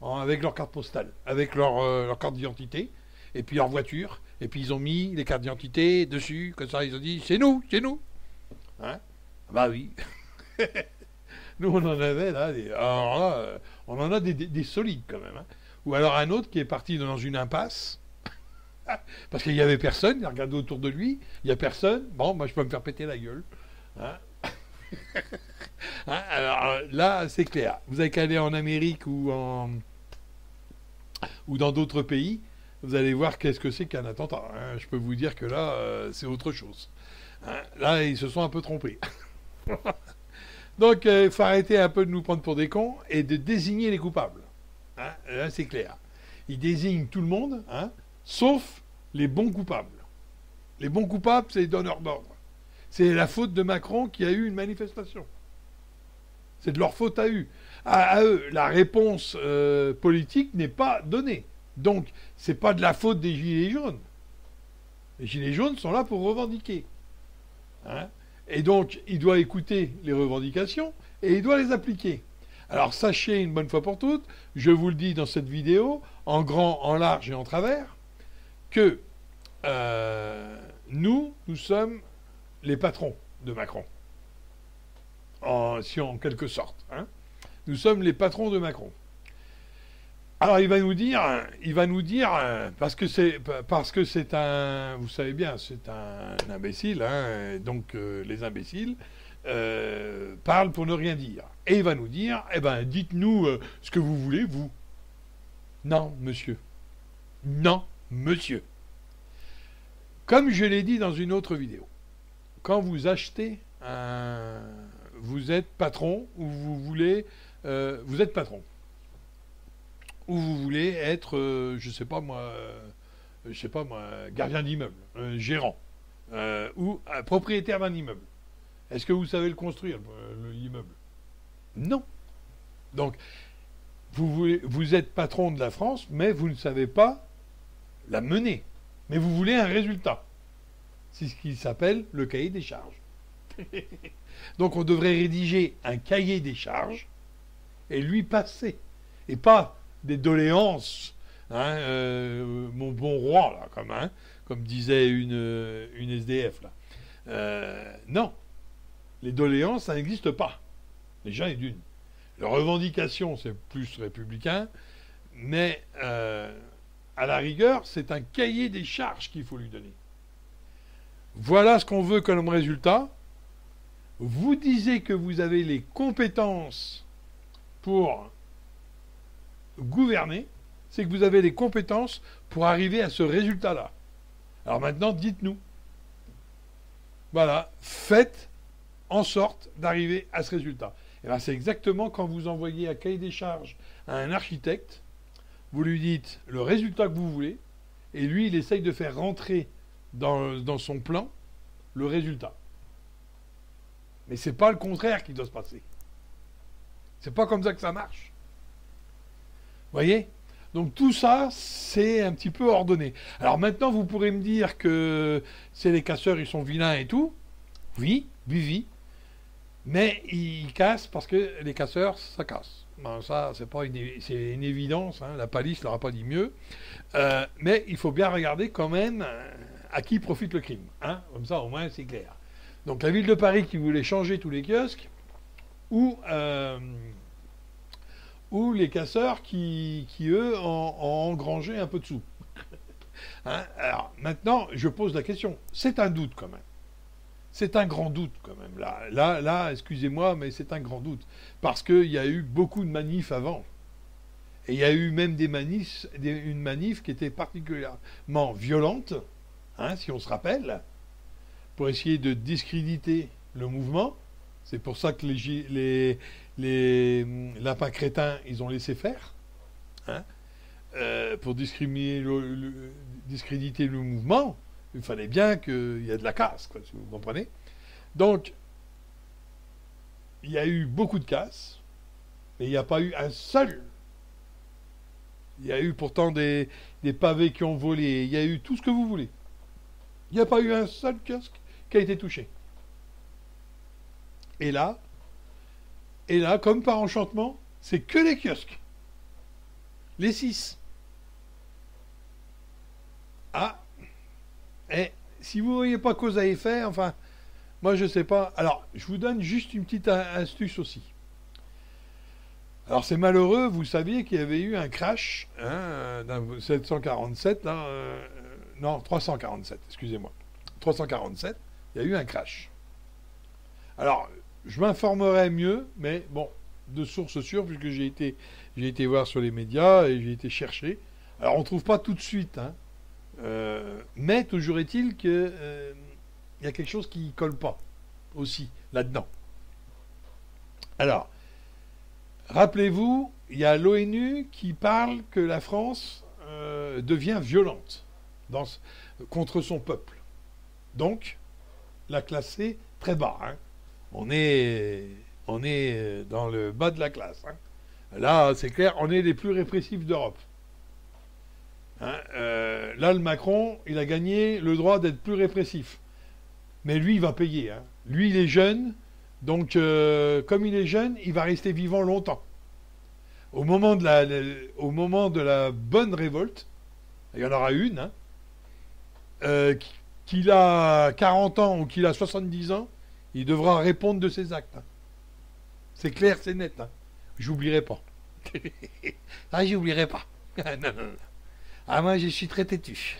avec leur carte postale, avec leur carte d'identité, et puis leur voiture, et puis ils ont mis les cartes d'identité dessus, comme ça ils ont dit c'est nous, c'est nous. Hein, bah oui. Nous on en avait là, alors là on en a des solides quand même. Hein. Ou alors un autre qui est parti dans une impasse, parce qu'il n'y avait personne, il a regardé autour de lui, il n'y a personne, bon, moi je peux me faire péter la gueule. Hein. Hein, alors là, c'est clair. Vous avez qu'à aller en Amérique ou dans d'autres pays, vous allez voir qu'est-ce que c'est qu'un attentat. Hein. Je peux vous dire que là, c'est autre chose. Hein. Là, ils se sont un peu trompés. Donc, il faut arrêter un peu de nous prendre pour des cons et de désigner les coupables. Hein. Là, c'est clair. Ils désignent tout le monde, hein, sauf les bons coupables. Les bons coupables, c'est les donneurs d'ordre. C'est la faute de Macron qui a eu une manifestation. C'est de leur faute à eux. La réponse politique n'est pas donnée. Donc, c'est pas de la faute des gilets jaunes. Les gilets jaunes sont là pour revendiquer. Hein. Et donc, il doit écouter les revendications et il doit les appliquer. Alors, sachez une bonne fois pour toutes, je vous le dis dans cette vidéo, en grand, en large et en travers, que nous sommes les patrons de Macron. en quelque sorte. Hein. Nous sommes les patrons de Macron. Alors il va nous dire, parce que c'est un, vous savez bien, c'est un imbécile, hein, donc les imbéciles parlent pour ne rien dire. Et il va nous dire, eh ben, dites-nous ce que vous voulez, vous. Non, monsieur. Non, monsieur. Comme je l'ai dit dans une autre vidéo, quand vous achetez vous êtes patron ou vous voulez, vous êtes patron ou vous voulez être, je sais pas moi, gardien d'immeuble, gérant ou propriétaire d'un immeuble. Est-ce que vous savez le construire, l'immeuble? Non. Donc, vous êtes patron de la France, mais vous ne savez pas la mener. Mais vous voulez un résultat. C'est ce qui s'appelle le cahier des charges. Donc on devrait rédiger un cahier des charges et lui passer. Et pas des doléances, hein, mon bon roi, là, comme disait une SDF. Là. Non. Les doléances, ça n'existe pas. Déjà et d'une. Les revendications, c'est plus républicain, mais à la rigueur, c'est un cahier des charges qu'il faut lui donner. Voilà ce qu'on veut comme résultat. Vous disiez que vous avez les compétences pour gouverner, c'est que vous avez les compétences pour arriver à ce résultat-là. Alors maintenant, dites-nous. Voilà, faites en sorte d'arriver à ce résultat. Et bien, c'est exactement quand vous envoyez un cahier des charges à un architecte, vous lui dites le résultat que vous voulez, et lui, il essaye de faire rentrer dans son plan le résultat. Mais c'est pas le contraire qui doit se passer. C'est pas comme ça que ça marche. Vous voyez? Donc tout ça, c'est un petit peu ordonné. Alors maintenant, vous pourrez me dire que c'est les casseurs, ils sont vilains et tout. Oui, oui, oui. Mais ils cassent parce que les casseurs, ça casse. Ben, ça, c'est une évidence. Hein. La police leur a pas dit mieux. Mais il faut bien regarder quand même à qui profite le crime. Hein. Comme ça, au moins, c'est clair. Donc la ville de Paris qui voulait changer tous les kiosques, ou les casseurs qui eux, ont engrangé un peu de sous. Hein. Alors maintenant, je pose la question. C'est un doute quand même. C'est un grand doute quand même. Là, excusez-moi, mais c'est un grand doute. Parce qu'il y a eu beaucoup de manifs avant. Et il y a eu même une manif qui était particulièrement violente, hein, si on se rappelle, pour essayer de discréditer le mouvement. C'est pour ça que les lapins crétins, ils ont laissé faire, hein, pour discréditer le mouvement. Il fallait bien qu'il y ait de la casse, quoi, si vous comprenez. Donc, il y a eu beaucoup de casse, mais il n'y a pas eu un seul. Il y a eu pourtant des pavés qui ont volé, il y a eu tout ce que vous voulez. Il n'y a pas eu un seul kiosque qui a été touché. Et là, comme par enchantement, c'est que les kiosques. Les 6. Ah, et si vous ne voyez pas cause à effet, enfin, moi je ne sais pas. Alors, je vous donne juste une petite astuce aussi. Alors c'est malheureux, vous saviez qu'il y avait eu un crash, hein, d'un 747, là, non, 347, excusez-moi. 347, il y a eu un crash. Alors, je m'informerai mieux, mais bon, de sources sûres, puisque j'ai été voir sur les médias et j'ai été chercher. Alors, on ne trouve pas tout de suite, hein, mais toujours est-il qu'il y a quelque chose qui ne colle pas aussi là-dedans. Alors, rappelez-vous, il y a l'ONU qui parle que la France devient violente contre son peuple. Donc, la classer très bas. Hein. On est dans le bas de la classe. Hein. Là, c'est clair, on est les plus répressifs d'Europe. Hein, là, le Macron, il a gagné le droit d'être plus répressif. Mais lui, il va payer. Hein. Lui, il est jeune. Donc, comme il est jeune, il va rester vivant longtemps. Au moment de la bonne révolte, il y en aura une, hein, qu'il a 40 ans ou qu'il a 70 ans, il devra répondre de ses actes. Hein. C'est clair, c'est net. Hein. J'oublierai pas. Ah, j'oublierai pas. Non, non, non. Ah, moi, je suis très têtu.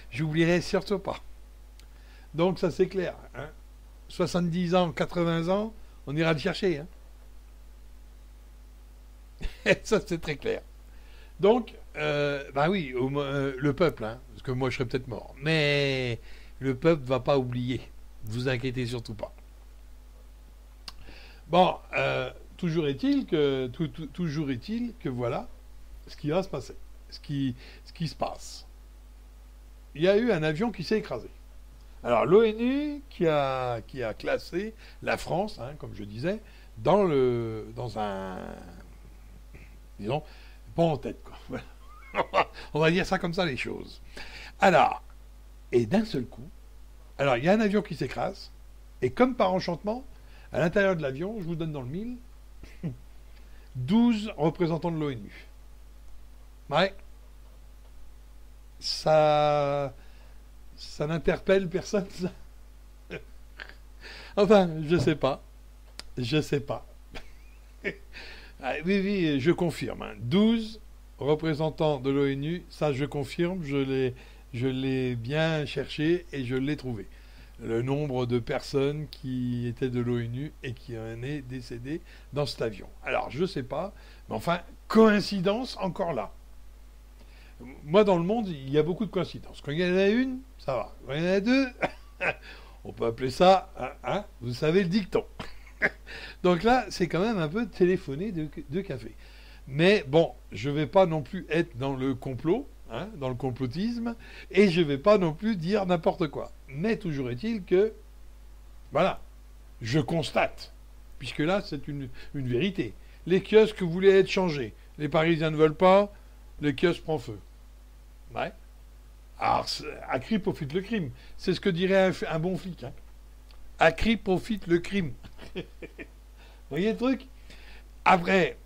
J'oublierai surtout pas. Donc, ça, c'est clair. Hein. 70 ans, 80 ans, on ira le chercher. Hein. Ça, c'est très clair. Donc, bah oui, le peuple, hein, parce que moi, je serais peut-être mort. Mais le peuple va pas oublier. Vous inquiétez surtout pas. Bon, toujours est-il que voilà ce qui va se passer, ce qui se passe. Il y a eu un avion qui s'est écrasé. Alors l'ONU qui a classé la France, hein, comme je disais, dans un, disons, pas en tête quoi. Voilà. On va dire ça comme ça les choses. Alors, et d'un seul coup, alors il y a un avion qui s'écrase, et comme par enchantement, à l'intérieur de l'avion, je vous donne dans le mille, 12 représentants de l'ONU. Ouais, ça n'interpelle personne, ça. Enfin, je sais pas. Je sais pas. Ah, oui, oui, je confirme. Hein. 12 représentants de l'ONU, ça je confirme, je l'ai bien cherché et je l'ai trouvé. Le nombre de personnes qui étaient de l'ONU et qui en est décédé dans cet avion. Alors, je sais pas, mais enfin, coïncidence encore là. Moi, dans le monde, il y a beaucoup de coïncidences. Quand il y en a une, ça va. Quand il y en a deux, on peut appeler ça, hein, vous savez, le dicton. Donc là, c'est quand même un peu téléphoné de café. Mais bon, je ne vais pas non plus être dans le complot, hein, dans le complotisme, et je ne vais pas non plus dire n'importe quoi. Mais toujours est-il que, voilà, je constate, puisque là, c'est une vérité. Les kiosques voulaient être changés. Les Parisiens ne veulent pas, les kiosques prennent feu. Ouais. Alors, à qui profite le crime? C'est ce que dirait un bon flic. Hein. À qui profite le crime? Vous voyez le truc? Après,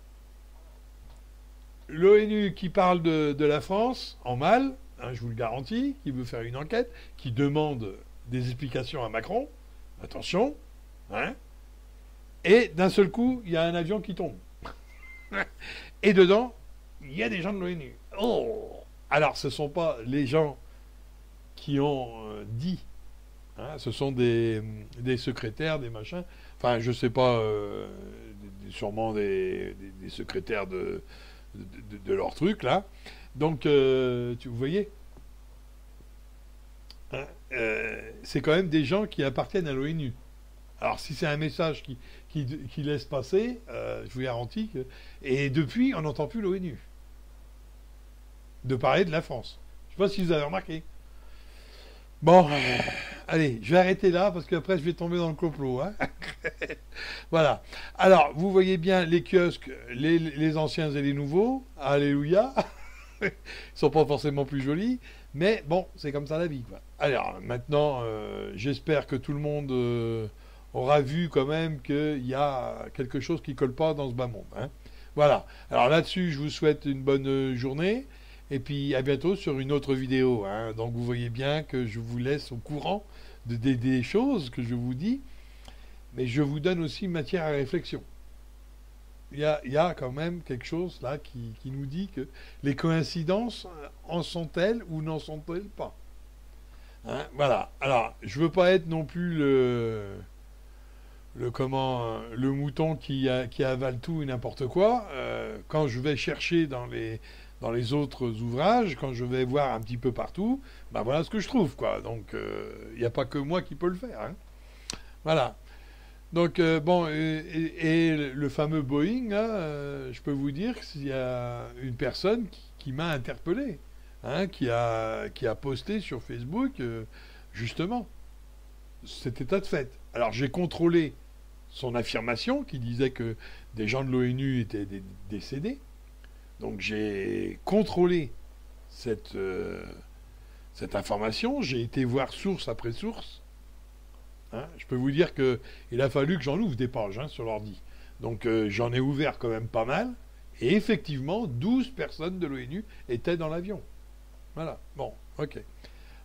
l'ONU qui parle de la France en mal, hein, je vous le garantis, qui veut faire une enquête, qui demande des explications à Macron, attention, hein, et d'un seul coup, il y a un avion qui tombe. Et dedans, il y a des gens de l'ONU. Oh! Alors, ce ne sont pas les gens qui ont dit, hein, ce sont des secrétaires, des machins, enfin, je ne sais pas, sûrement des secrétaires de leur truc, là. Donc, vous voyez, hein, c'est quand même des gens qui appartiennent à l'ONU. Alors, si c'est un message qui laisse passer, je vous garantis que... Et depuis, on n'entend plus l'ONU. De parler de la France. Je ne sais pas si vous avez remarqué. Bon, allez, je vais arrêter là parce qu'après je vais tomber dans le complot. Hein. Voilà. Alors, vous voyez bien les kiosques, les anciens et les nouveaux. Alléluia. Ils sont pas forcément plus jolis, mais bon, c'est comme ça la vie. Quoi. Alors, maintenant, j'espère que tout le monde aura vu quand même qu'il y a quelque chose qui colle pas dans ce bas monde. Hein. Voilà. Alors là-dessus, je vous souhaite une bonne journée. Et puis à bientôt sur une autre vidéo. Hein. Donc vous voyez bien que je vous laisse au courant des choses que je vous dis, mais je vous donne aussi matière à réflexion. Il y a quand même quelque chose là qui nous dit que les coïncidences en sont-elles ou n'en sont-elles pas. Hein, voilà. Alors, je veux pas être non plus le mouton qui avale tout et n'importe quoi. Quand je vais chercher dans les autres ouvrages, quand je vais voir un petit peu partout, ben voilà ce que je trouve, quoi. Donc, il n'y a pas que moi qui peux le faire. Hein. Voilà. Donc, bon, et le fameux Boeing, là, je peux vous dire qu'il y a une personne qui m'a interpellé, hein, qui a posté sur Facebook, justement, cet état de fait. Alors, j'ai contrôlé son affirmation qui disait que des gens de l'ONU étaient décédés. Donc j'ai contrôlé cette information, j'ai été voir source après source. Hein. Je peux vous dire qu'il a fallu que j'en ouvre des pages hein, sur l'ordi. Donc j'en ai ouvert quand même pas mal. Et effectivement, 12 personnes de l'ONU étaient dans l'avion. Voilà. Bon, ok.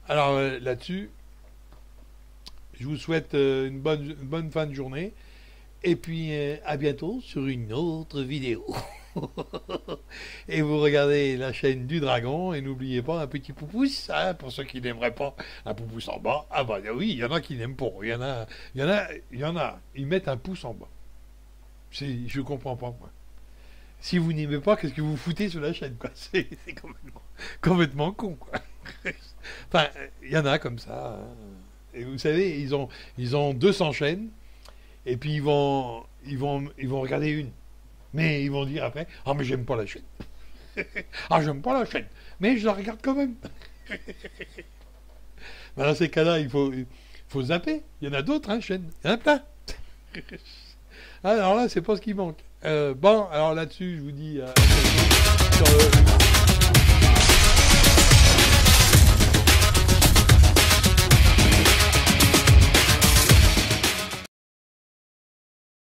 Alors là-dessus, je vous souhaite une bonne fin de journée. Et puis, à bientôt sur une autre vidéo. Et vous regardez la chaîne du dragon et n'oubliez pas un petit poupousse, hein, pour ceux qui n'aimeraient pas un poupousse en bas. Ah bah oui, il y en a qui n'aiment pas. Ils mettent un pouce en bas. Je comprends pas, moi. Si vous n'aimez pas, qu'est-ce que vous foutez sur la chaîne, quoi? C'est complètement con, quoi. Enfin, il y en a comme ça, hein. Et vous savez, ils ont 200 chaînes, et puis ils vont regarder une. Mais ils vont dire après, ah mais j'aime pas la chaîne. Ah j'aime pas la chaîne, mais je la regarde quand même. Ben, dans ces cas-là, faut zapper. Il y en a d'autres, hein, chaînes. Il y en a plein. Alors là, c'est pas ce qui manque. Bon, alors là-dessus, je vous dis sur